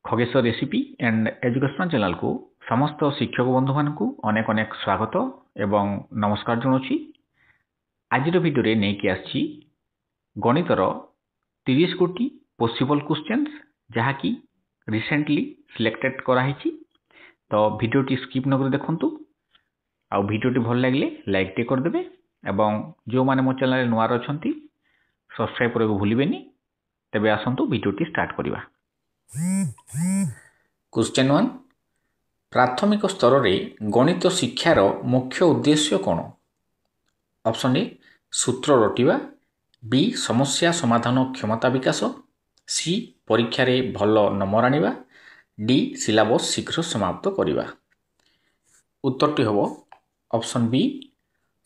Khageshwar recipe and educational channel को समस्त शिक्षक बंधु मानक अनेक अनेक स्वागत एवं नमस्कार जनाऊँगी। आज भिडियो नहीं आसी गणितर 30 गोटी पॉसिबल क्वेश्चंस जहाँकि रिसेंटली सिलेक्टेड कराई। तो भिडियोटी स्किप नकर देखंतु आ भिडियोटी भल लगे लाइक टे करदे एवं जो माने मो चैनल नुआर अछंती सब्सक्राइब करने को भूलिबेनी। तेबे आसंतु भिडियोटी स्टार्ट करिवा। क्वेश्चन 1 प्राथमिक स्तर में गणित शिक्षार मुख्य उद्देश्य कौन? ऑप्शन ए सूत्र रटिबा, बी समस्या समाधान क्षमता विकास, सी परीक्षा रे भल नंबर आनिबा, डी सिलेबस शीघ्र समाप्त करिबा। उत्तरटी होबो ऑप्शन बी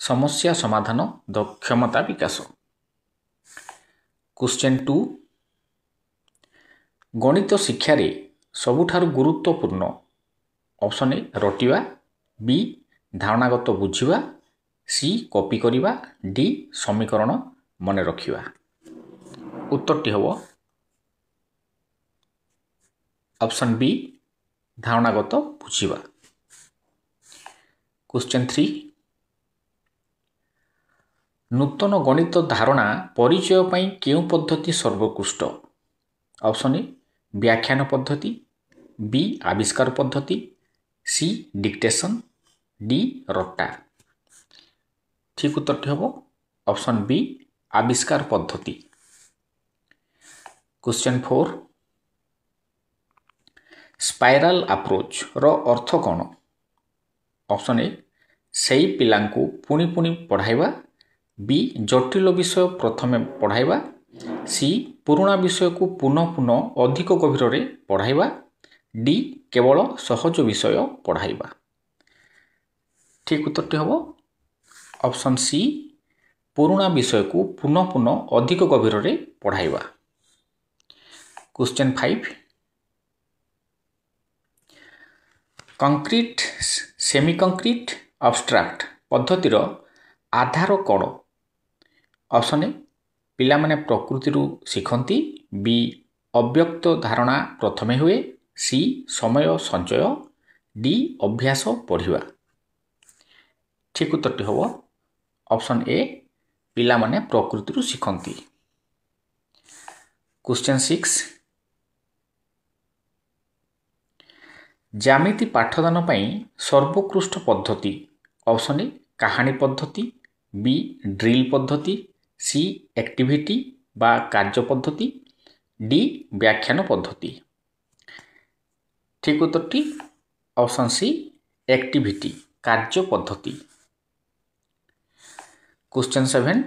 समस्या समाधान क्षमता विकास। क्वेश्चन 2 गणित शिक्षा रे सबुठारु गुरुत्वपूर्ण ऑप्शन ए रटिबा, बी धारणागत बुझिबा, सी कॉपी करिबा, डी समीकरण मने रखिबा। उत्तरटी होबो ऑप्शन बी धारणागत बुझिबा। क्वेश्चन 3 नूतन गणित धारणा परिचय पई केउ पद्धति सर्वोत्कृष्ट? ऑप्शन ए व्याख्यान पद्धति, बी आविष्कार पद्धति, सी डिक्टेशन, डी रट्टा। ठीक उत्तरटी होबो ऑप्शन बी आविष्कार पद्धति। क्वेश्चन 4 स्पाइराल अप्रोच रो अर्थ कौन? ऑप्शन ए सेई पिलांकु पुणी पुणी पढ़ाइबा, बी जटिल विषय प्रथमे पढ़ाइबा, सी पुराणा विषय को पुनः पुनः अधिक गभीर रे पढ़ाइबा, डी केवल सहज विषय पढ़ाइबा। ठीक उत्तरटी होबो ऑप्शन सी पुराणा विषय को पुनः पुनः अधिक गभीर रे पढ़ाइबा। Question 5 concrete semi concrete abstract पद्धतिर आधार कौन? ऑप्शन ए पिला माने प्रकृति शिखती, बी अव्यक्त धारणा प्रथमे हुए, सी समय संचय, डी अभ्यास पढ़िबा। ठीक उत्तरटी होबो ऑप्शन ए पिला माने प्रकृति शिखती। क्वेश्चन 6 ज्यामिति पाठदान पई सर्वोत्कृष्ट पद्धति? ऑप्शन ए कहानी पद्धति, बी ड्रिल पद्धति, सी एक्टिविटी बा कार्य पद्धति, डी व्याख्यान पद्धति। ठीक उत्तरटी ऑप्शन सी एक्टिविटी कार्य पद्धति। क्वेश्चन 7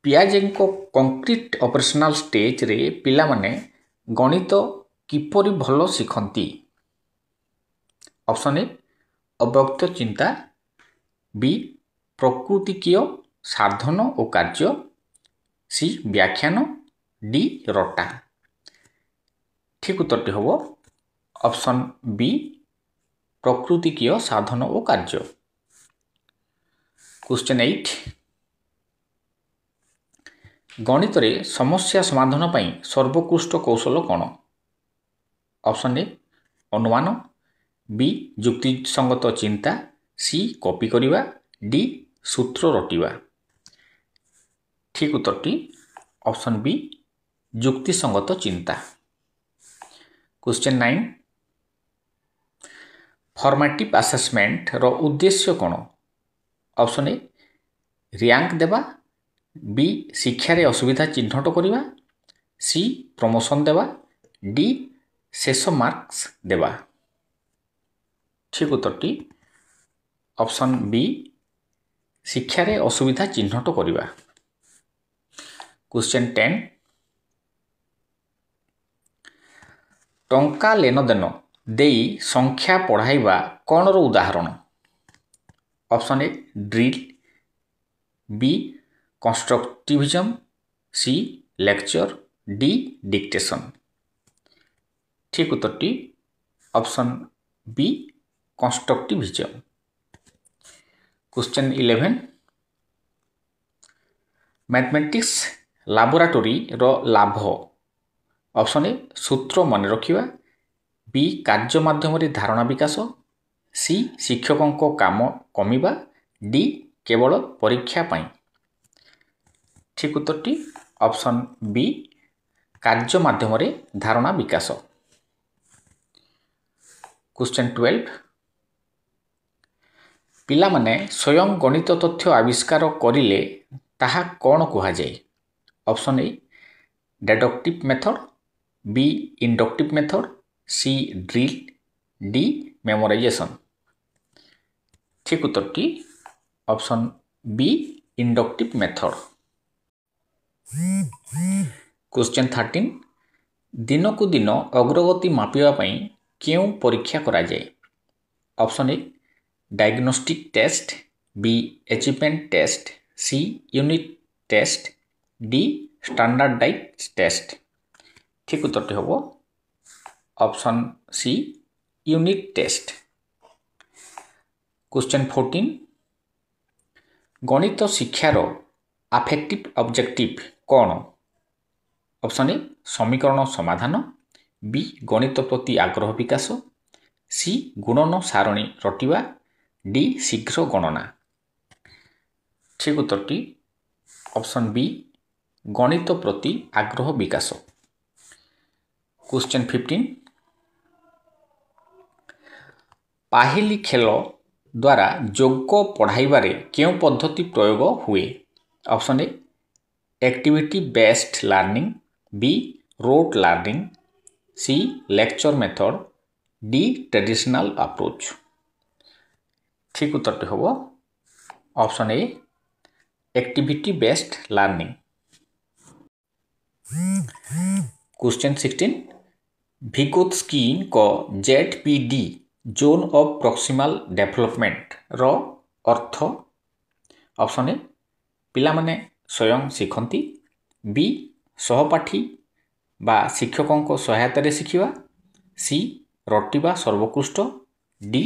पियाजेंको कंक्रीट ऑपरेशनल स्टेज रे पिला माने गणित किपरि भल शिखती? ऑप्शन ए अव्यक्त चिंता, बी प्रकृतिकीय साधन और कार्य, सी व्याख्यान, डी रट्टा। ठीक उत्तरटी होबो ऑप्शन बी प्रकृतिकीय साधन और कार्य। क्वेश्चन 8 गणित रे समस्या समाधान पई सर्वोत्कृष्ट कौशल कौन? ऑप्शन ए अनुमान, बी युक्ति संगत चिंता, सी कॉपी करिबा, डी सूत्र रटिबा। ठीक उत्तरटी ऑप्शन बी युक्ति संगत चिंता। क्वेश्चन 9 फॉर्मेटिव असेसमेंट रो उद्देश्य कौन? ऑप्शन ए रैंक देबा, बी शिक्षा रे असुविधा चिन्हट करिबा, सी प्रमोशन देबा, डी शेष मार्क्स देबा। ठीक उत्तरटी ऑप्शन बी शिक्षा रे असुविधा चिन्हट करिबा। क्वेश्चन 10 टंका लेन देन देई संख्या पढ़ाइबा कौन रो उदाहरण? Option A drill, B constructivism, C lecture, D dictation. ठीक उत्तरटी option B constructivism. Question 11 mathematics laboratory ର ଲାଭ। ଅପସନ୍ ଏ ସୂତ୍ର ମନେ ରଖିବା, ବି କାର୍ଯ୍ୟ ମାଧ୍ୟମରେ ଧାରଣା ବିକାଶ, ସି ଶିକ୍ଷକଙ୍କ କାମ କମିବା, ଡି କେବଳ ପରୀକ୍ଷା ପାଇଁ। ଠିକ୍ ଉତ୍ତରଟି ଅପସନ୍ ବି କାର୍ଯ୍ୟ ମାଧ୍ୟମରେ ଧାରଣା ବିକାଶ। କ୍ୱେଶ୍ଚନ୍ 12 ପିଲାମାନେ ସ୍ୱୟଂ ଗଣିତ ତଥ୍ୟ ଆବିଷ୍କାର କରିଲେ ତାହା କ'ଣ କୁହାଯାଏ? Option A deductive method, B inductive method, C drill, D memorisation. ଠିକ୍ ଉତ୍ତରଟି option B inductive method. Question 13 ଦିନକୁ ଦିନ ଅଗ୍ରଗତି ମାପିବା ପାଇଁ କେଉଁ ପରୀକ୍ଷା କରାଯାଏ? Option A diagnostic test, B achievement test, C unit test, D standardise test. ଠିକ୍ ଉତ୍ତରଟି ହେବ option C unit test. Question 14 ଗଣିତ ଶିକ୍ଷାର ଆଫେକ୍ଟିଭ୍ ଅବଜେକ୍ଟିଭ୍ କ'ଣ? ଅପସନ୍ ଏ ସମୀକରଣ ସମାଧାନ, ବି ଗଣିତ ପ୍ରତି ଆଗ୍ରହ ବିକାଶ, ସି ଗୁଣନ ସାରଣୀ ରଟିବା, ଡି ଶୀଘ୍ର ଗଣନା। ଠିକ୍ ଉତ୍ତରଟି ଅପସନ୍ ବି ଗଣିତ ପ୍ରତି ଆଗ୍ରହ ବିକାଶ। କ୍ୱେଶ୍ଚନ୍ 15 ପାହିଲି ଖେଳ ଦ୍ୱାରା ଯୋଗ ପଢ଼ାଇବାରେ କେଉଁ ପଦ୍ଧତି ପ୍ରୟୋଗ ହୁଏ? Option A activity based learning, B rote learning, C lecture method, D traditional approach. ଠିକ୍ ଉତ୍ତରଟି ହେବ option A activity based learning. Question 16 ଭିଗୋତ୍ସ୍କିଙ୍କ ZPD ଜୋନ୍ ଅଫ୍ ପ୍ରକ୍ସିମାଲ ଡେଭଲପମେଣ୍ଟର ଅର୍ଥ? ଅପସନ୍ ଏ ପିଲାମାନେ ସ୍ୱୟଂ ଶିଖନ୍ତି, ବି ସହପାଠୀ ବା ଶିକ୍ଷକଙ୍କ ସହାୟତାରେ ଶିଖିବା, ସି ରଟିବା ସର୍ବୋତ୍କୃଷ୍ଟ, ଡି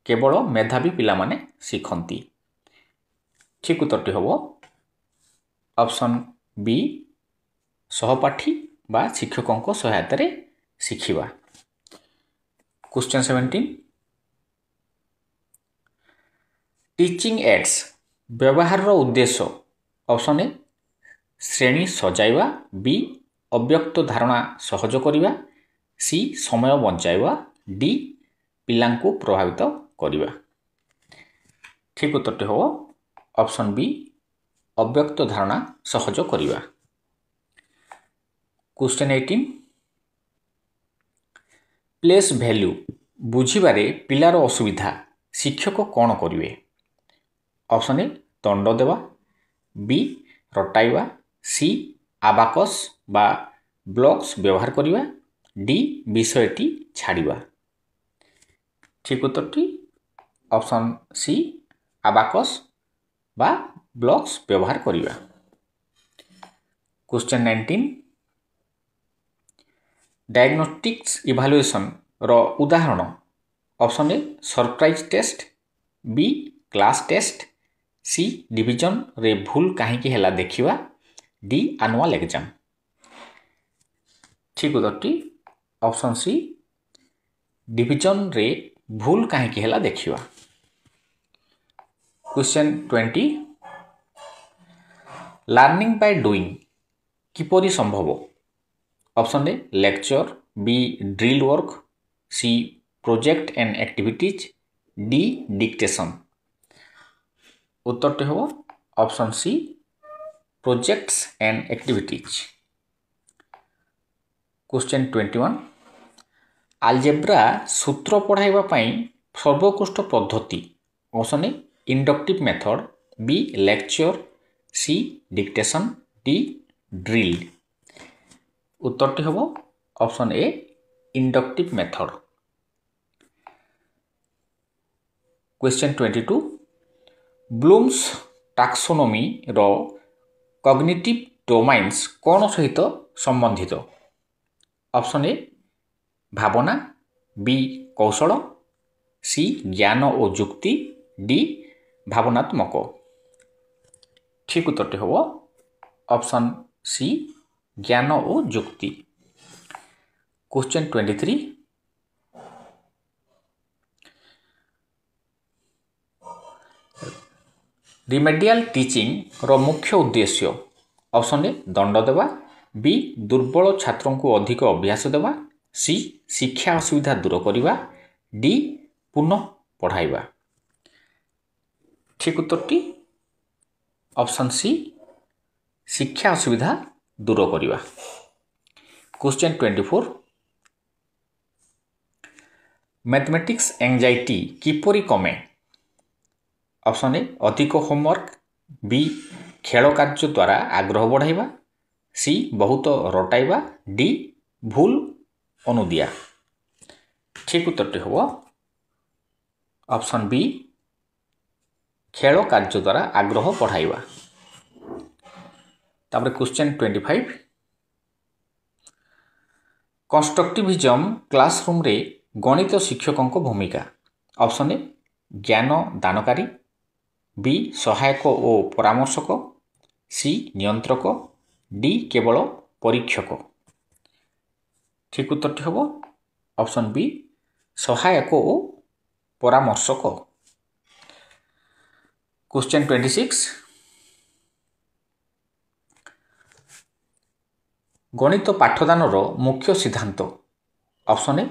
କେବଳ ମେଧାବୀ ପିଲାମାନେ ଶିଖନ୍ତି। ଠିକ୍ ଉତ୍ତରଟି ହେବ ଅପସନ୍ ବି ସହପାଠୀ ବା ଶିକ୍ଷକଙ୍କ ସହାୟତାରେ ଶିଖିବା। କ୍ୱେଶ୍ଚନ୍ 17 ଟିଚିଂ ଏଡ୍ସ ବ୍ୟବହାରର ଉଦ୍ଦେଶ୍ୟ? ଅପସନ୍ ଏ ଶ୍ରେଣୀ ସଜାଇବା, ବି ଅବ୍ୟକ୍ତ ଧାରଣା ସହଜ କରିବା, ସି ସମୟ ବଞ୍ଚାଇବା, ଡି ପିଲାଙ୍କୁ ପ୍ରଭାବିତ କରିବା। ଠିକ୍ ଉତ୍ତରଟି ହେବ ଅପସନ୍ ବି ଅବ୍ୟକ୍ତ ଧାରଣା ସହଜ କରିବା। କ୍ୱେଶ୍ଚନ୍ 18 ପ୍ଲେସ୍ ଭ୍ୟାଲ୍ୟୁ ବୁଝିବାରେ ପିଲାର ଅସୁବିଧା ଶିକ୍ଷକ କ'ଣ କରିବେ? ଅପସନ୍ ଏ ଦଣ୍ଡ ଦେବା, ବି ରଟାଇବା, ସି ଆବାକସ୍ ବା ବ୍ଲକ୍ସ ବ୍ୟବହାର କରିବା, ଡି ବିଷୟଟି ଛାଡ଼ିବା। ଠିକ୍ ଉତ୍ତରଟି ଅପସନ୍ ସି ଆବାକସ୍ ବା ବ୍ଲକ୍ସ ବ୍ୟବହାର କରିବା। କ୍ୱେଶ୍ଚନ୍ 19 ଡାୟଗ୍ନୋଷ୍ଟିକ୍ସ ଇଭାଲୁଏସନ୍ର ଉଦାହରଣ? Option A surprise test, B class test, C ଡିଭିଜନରେ ଭୁଲ କାହିଁକି ହେଲା ଦେଖିବା, ଡି ଆନୁଆଲ୍ ଏକ୍ଜାମ୍। ଠିକ୍ ଉତ୍ତରଟି ଅପସନ୍ ସି ଡିଭିଜନରେ ଭୁଲ କାହିଁକି ହେଲା ଦେଖିବା। କ୍ୱେଶ୍ଚନ୍ 20 ଲର୍ଣ୍ଣିଂ ବାଇ ଡୁଇଂ କିପରି ସମ୍ଭବ? Option A lecture, B drill work, C project and activities, D dictation. ଉତ୍ତରଟି ହେବ option C projects and activities. Question 21 algebra ସୂତ୍ର ପଢ଼ାଇବା ପାଇଁ ସର୍ବୋତ୍କୃଷ୍ଟ ପଦ୍ଧତି? Option A inductive method, B lecture, C dictation, D drill. ଉତ୍ତରଟି ହେବ option A inductive method. Question 22 Bloom's ଟାକ୍ସୋନମିର କଗ୍ନିଟିଭ୍ ଡୋମାଇନ୍ସ କ'ଣ ସହିତ ସମ୍ବନ୍ଧିତ? ଅପସନ୍ ଏ ଭାବନା, ବି କୌଶଳ, ସି ଜ୍ଞାନ ଓ ଯୁକ୍ତି, ଡି ଭାବନାତ୍ମକ। ଠିକ୍ ଉତ୍ତରଟି ହେବ ऑप्शन सी ज्ञान और युक्ति। क्वेश्चन 23 रिमेडियल टीचिंग रो मुख्य उद्देश्य ऑप्शन ए दंड देवा, बी दुर्बल छात्रों को अधिक अभ्यास देवा, सी शिक्षा असुविधा दूर करवा, डी पुनः पढ़ाइबा। ठीक उत्तरटी ऑप्शन सी शिक्षा असुविधा दूर करवा। क्वेश्चन 24 मैथमेटिक्स एंजाइटी किपरि कमे? ऑप्शन ए अधिक होमवर्क, बी खेल कार्य द्वारा आग्रह बढ़ाइबा, सी बहुत रटाइबा, डी भूल अनुदिया। ठीक उत्तरटी हम ऑप्शन बी खेल कार्य द्वारा आग्रह बढ़ाइबा। तापर क्वेश्चन 25 कंस्ट्रक्टिविज्म क्लासरूम रे गणित शिक्षकों को भूमिका। ऑप्शन ए ज्ञान दानकारी, बी सहायक और परामर्शक, सी नियंत्रक, डी केवल परीक्षक। ठीक उत्तरटी हम ऑप्शन बी सहायक और परामर्शक। क्वेश्चन 26 गणित पाठदान मुख्य सिद्धांत। ऑप्शन ए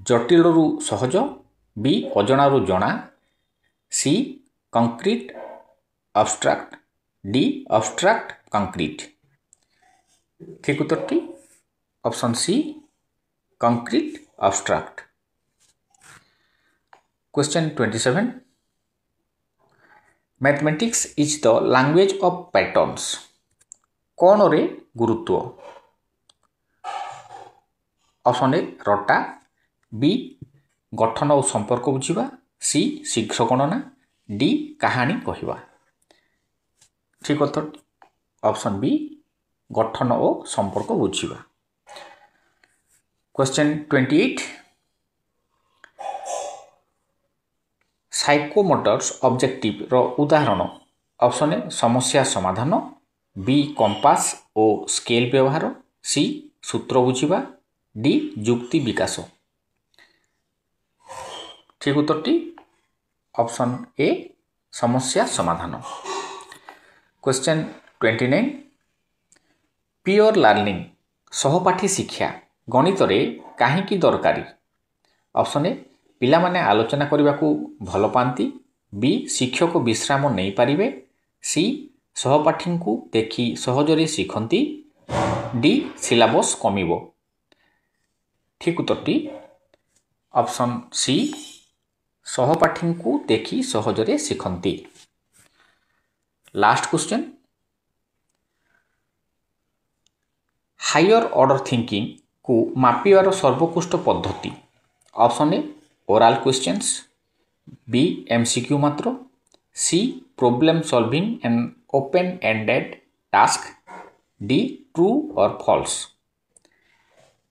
जटिल रु सहज, बी अजणा रु जणा, C concrete abstract, D abstract concrete. ठीक उत्तरटी option C concrete abstract. Question 27 mathematics is the language of patterns कौन रे गुरुत्व? ऑप्शन ए रटा, बी गठन और संपर्क बुझा, सी शीघ्र गणना, डी कहानी कहवा। ठीक उत्तर ऑप्शन बी गठन और संपर्क बुझा। क्वेश्चन 28 साइकोमोटर्स ऑब्जेक्टिव रो उदाहरण। ऑप्शन ए समस्या समाधान, बी कंपास और स्केल व्यवहार, सी सूत्र बुझा, डी युक्ति विकास। ठीक उत्तरटी ऑप्शन ए समस्या समाधान। क्वेश्चन 29 पियर लर्निंग सहपाठी शिक्षा गणित रे काहींकी दरकारी। ऑप्शन ए पिला माने आलोचना करने को भल पाती, बी शिक्षक विश्राम नहीं पारिबे, सी सहपाठी को देखि सहजरे शिखती, डी सिलेबस कमिबो। ठीक उत्तरटी ऑप्शन सी सहपाठी को देखि सहजरे शिखती। Last question higher order thinking को मापिवार सर्वोत्कृष्ट पद्धति। Option A oral questions, B MCQ मात्र, C problem solving and open ended task, D true or false.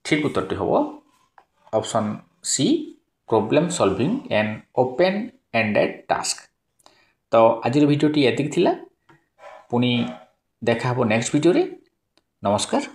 ठीक उत्तरटी हम option C problem solving and open ended task. तो आज वीडियोटी एतिक थिला, पुनी देखा हबो नेक्स्ट वीडियो रे। नमस्कार।